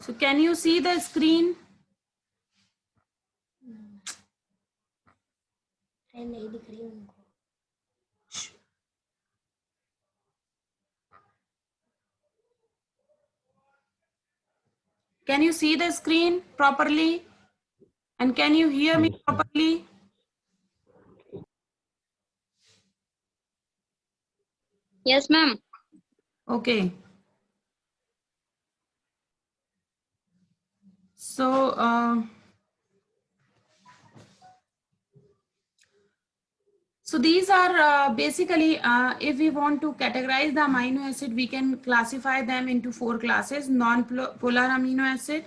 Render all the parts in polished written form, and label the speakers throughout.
Speaker 1: So can you see the screen?
Speaker 2: नहीं दिख रही उनको.
Speaker 1: Can you see the screen properly? And can you hear me properly?
Speaker 3: Yes, ma'am.
Speaker 1: Okay. So these are basically, if we want to categorize the amino acid, we can classify them into 4 classes: non-polar amino acid,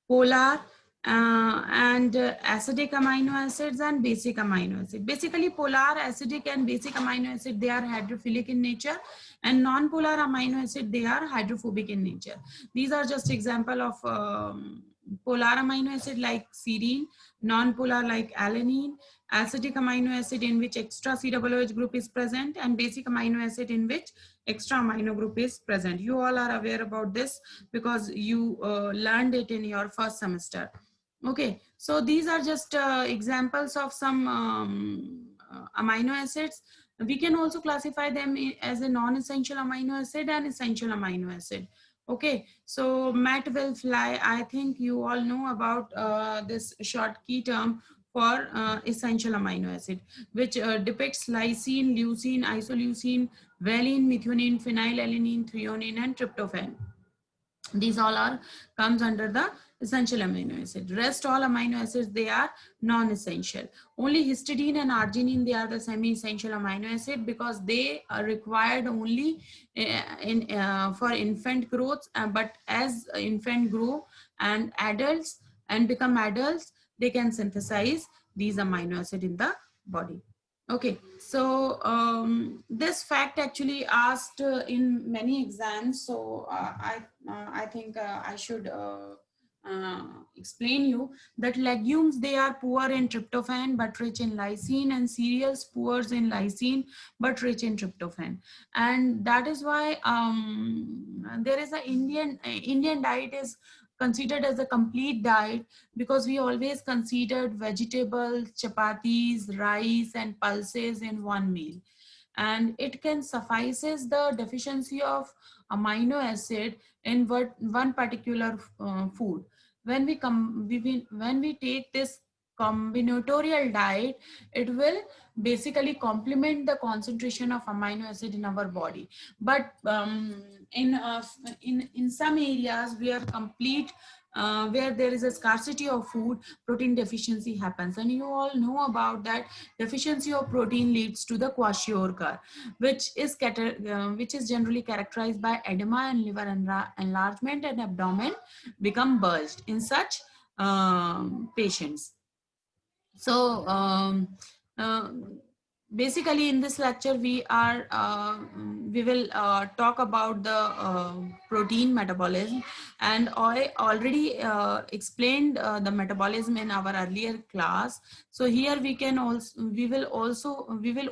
Speaker 1: polar, and acidic amino acids, and basic amino acid. Basically, polar, acidic, and basic amino acid, they are hydrophilic in nature, and non-polar amino acid, they are hydrophobic in nature. These are just example of polar amino acid like serine, non-polar like alanine, acidic amino acid in which extra COOH group is present, and basic amino acid in which extra amino group is present. You all are aware about this because you learned it in your first semester. Okay, so these are just examples of some amino acids. We can also classify them as a non-essential amino acid and essential amino acid. Okay, so mat will fly. I think you all know about this short key term for essential amino acid, which depicts lysine, leucine, isoleucine, valine, methionine, phenylalanine, threonine, and tryptophan. These all are comes under the essential amino acid. Rest all amino acids, they are non-essential. Only histidine and arginine, they are the semi-essential amino acid because they are required only for infant growth. But as infant grow and adults and become adults, they can synthesize these amino acid in the body. Okay, so this fact actually asked in many exams. So I think I should explain you that legumes, they are poor in tryptophan but rich in lysine, and cereals poor in lysine but rich in tryptophan. And that is why there is a Indian diet is considered as a complete diet, because we always considered vegetables, chapatis, rice, and pulses in one meal. And it can suffices the deficiency of amino acid in one particular food. When when we take this combinatorial diet, it will basically complement the concentration of amino acid in our body. But in some areas where there is a scarcity of food, protein deficiency happens, and you all know about that. Deficiency of protein leads to the kwashiorkor, which is generally characterized by edema and liver enlargement, and abdomen become bulged in such patients. So uh, basically in this lecture we will talk about the protein metabolism, and I already explained the metabolism in our earlier class. So here we will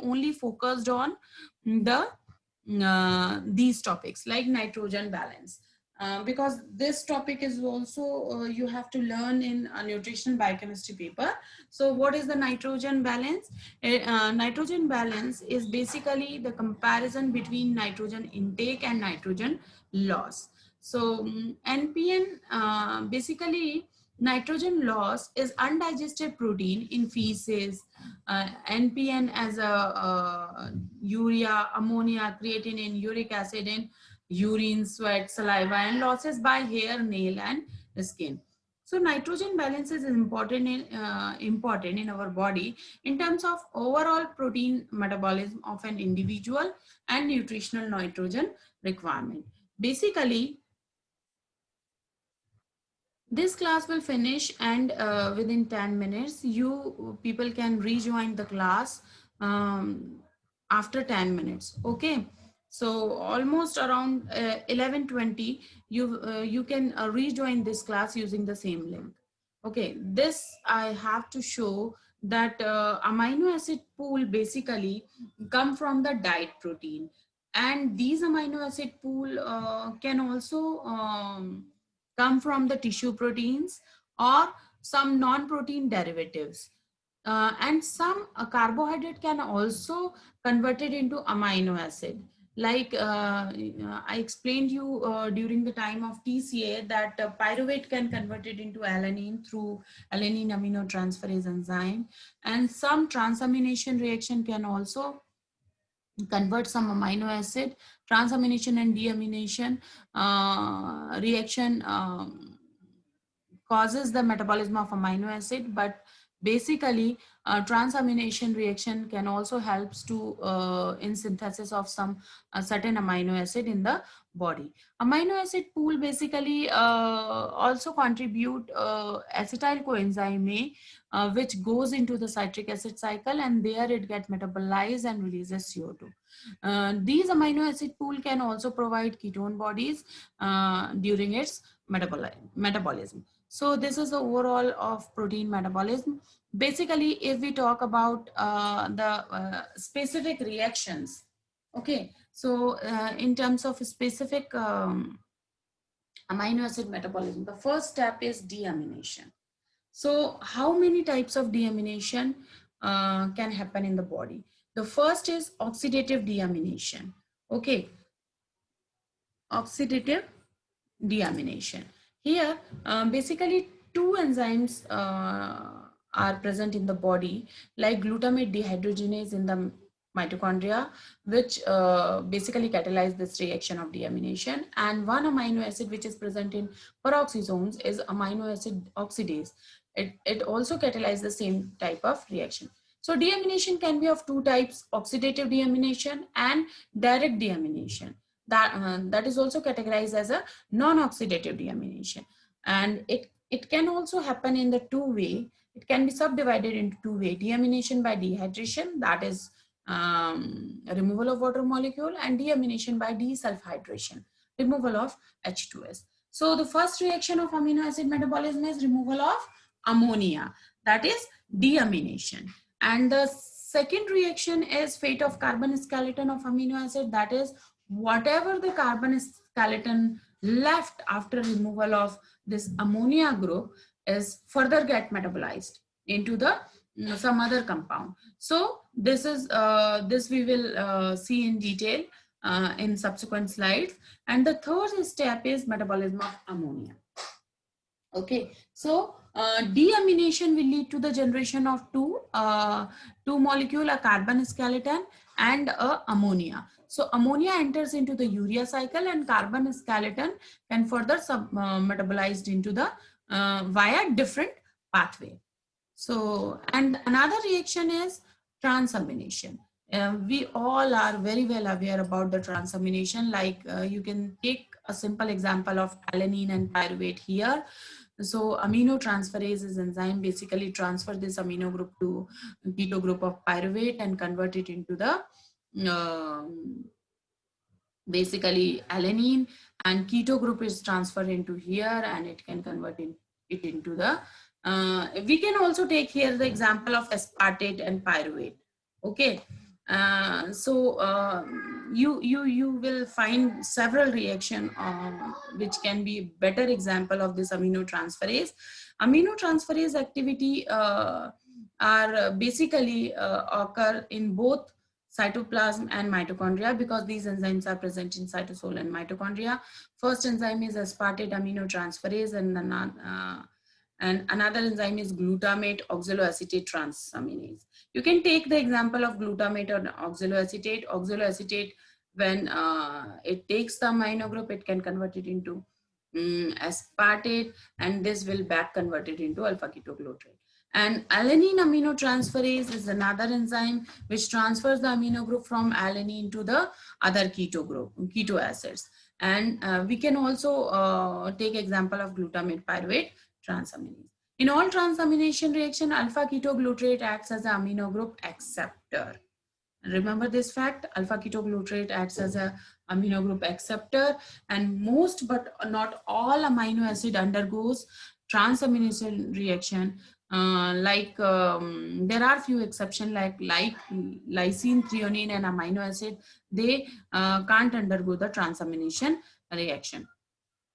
Speaker 1: only focused on the these topics like nitrogen balance, because this topic is also you have to learn in a nutritional biochemistry paper. So what is the nitrogen balance? Nitrogen balance is basically the comparison between nitrogen intake and nitrogen loss. So NPN, basically nitrogen loss is undigested protein in feces, NPN as a urea, ammonia, creatinine, uric acid in urine, sweat, saliva, and losses by hair, nail, and skin. So nitrogen balance is important in our body in terms of overall protein metabolism of an individual and nutritional nitrogen requirement. Basically, this class will finish, and within 10 minutes, you people can rejoin the class after 10 minutes. Okay. So almost around 11:20, you can rejoin this class using the same link. Okay. This I have to show that amino acid pool basically come from the diet protein, and these amino acid pool can also come from the tissue proteins or some non-protein derivatives. And some carbohydrate can also converted into amino acid. Like I explained you during the time of TCA that pyruvate can convert it into alanine through alanine aminotransferase enzyme, and some transamination reaction can also convert some amino acid. Transamination and deamination reaction causes the metabolism of amino acid, but basically transamination reaction can also helps to in synthesis of some certain amino acid in the body. Amino acid pool basically also contribute acetyl coenzyme A, which goes into the citric acid cycle, and there it gets metabolized and releases CO2. These amino acid pool can also provide ketone bodies during its metabolism. So this is the overall of protein metabolism. Basically, if we talk about the specific reactions, okay, so in terms of specific amino acid metabolism, the first step is deamination. So how many types of deamination can happen in the body? The first is oxidative deamination. Okay, oxidative deamination. Here, basically two enzymes are present in the body, like glutamate dehydrogenase in the mitochondria, which basically catalyze this reaction of deamination, and one amino acid which is present in peroxisomes is amino acid oxidase. It also catalyzes the same type of reaction. So deamination can be of two types: oxidative deamination and direct deamination. That is also categorized as a non-oxidative deamination, and it can also happen in the two-way. It can be subdivided into two-way: deamination by dehydration, that is removal of water molecule, and deamination by desulfhydration, removal of H2S. So the first reaction of amino acid metabolism is removal of ammonia, that is deamination, and the second reaction is fate of carbon skeleton of amino acid, that is whatever the carbon skeleton left after removal of this ammonia group is further get metabolized into the some other compound. So this is this we will see in detail in subsequent slides. And the third step is metabolism of ammonia. Okay, so deamination will lead to the generation of two molecule, a carbon skeleton and a ammonia. So ammonia enters into the urea cycle, and carbon skeleton can further metabolized into the via different pathway. So, and another reaction is transamination. We all are very well aware about the transamination. Like you can take a simple example of alanine and pyruvate here. So aminotransferase is enzyme basically transfer this amino group to keto group of pyruvate and convert it into the basically alanine, and keto group is transferred into here, and it can convert it into the we can also take here the example of aspartate and pyruvate. Okay, so you will find several reaction which can be better example of this aminotransferase. Aminotransferase activity are basically occur in both cytoplasm and mitochondria, because these enzymes are present in cytosol and mitochondria. First enzyme is aspartate aminotransferase, and another enzyme is glutamate oxaloacetate transaminase. You can take the example of glutamate or oxaloacetate. Oxaloacetate, when it takes the amino group, it can convert it into aspartate, and this will back convert it into alpha ketoglutarate. And alanine aminotransferase is another enzyme which transfers the amino group from alanine to the other keto group, keto acids. And we can also take example of glutamate pyruvate transaminase. In all transamination reaction, alpha ketoglutarate acts as an amino group acceptor. Remember this fact: alpha ketoglutarate acts as a amino group acceptor, and most but not all amino acid undergoes transamination reaction. There are few exceptions like lysine, threonine, and amino acid. They can't undergo the transamination reaction.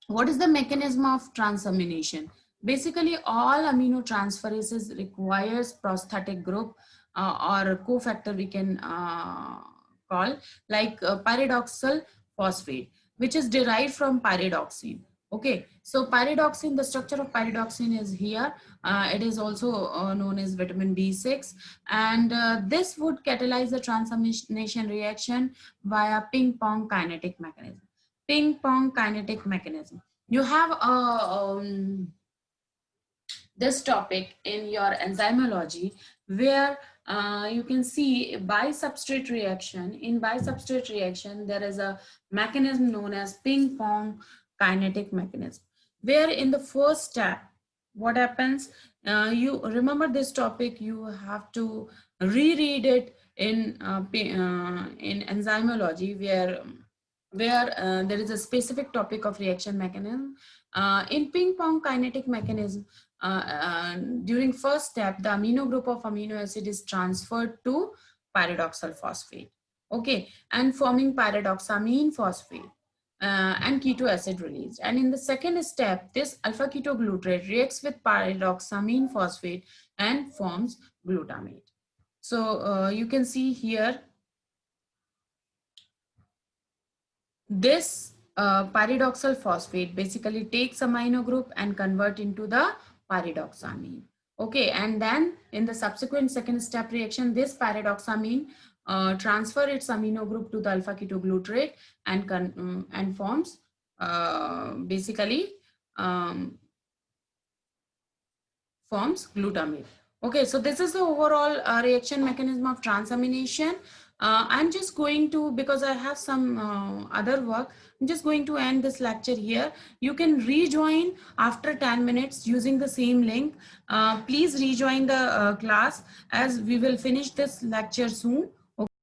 Speaker 1: What is the mechanism of transamination? Basically, all aminotransferases requires prosthetic group or cofactor we can call, like pyridoxal phosphate, which is derived from pyridoxine. Okay, so pyridoxine, the structure of pyridoxine is here. It is also known as vitamin B6, and this would catalyze the transamination reaction via ping pong kinetic mechanism. Ping pong kinetic mechanism. You have this topic in your enzymology where you can see bisubstrate reaction. In bisubstrate reaction, there is a mechanism known as ping pong kinetic mechanism, where in the first step, what happens, you remember this topic, you have to reread it in enzymology, where there is a specific topic of reaction mechanism. In ping pong kinetic mechanism, during first step, the amino group of amino acid is transferred to pyridoxal phosphate, okay, and forming pyridoxamine phosphate, and keto acid released. And in the second step, this alpha ketoglutarate reacts with pyridoxamine phosphate and forms glutamate. So you can see here, this pyridoxal phosphate basically takes amino group and convert into the pyridoxamine. Okay, and then in the subsequent second step reaction, this pyridoxamine transfer its amino group to the alpha ketoglutarate and forms basically forms glutamate. Okay, so this is the overall reaction mechanism of transamination. I'm just going to, because I have some other work, I'm just going to end this lecture here. You can rejoin after 10 minutes using the same link. Please rejoin the class, as we will finish this lecture soon.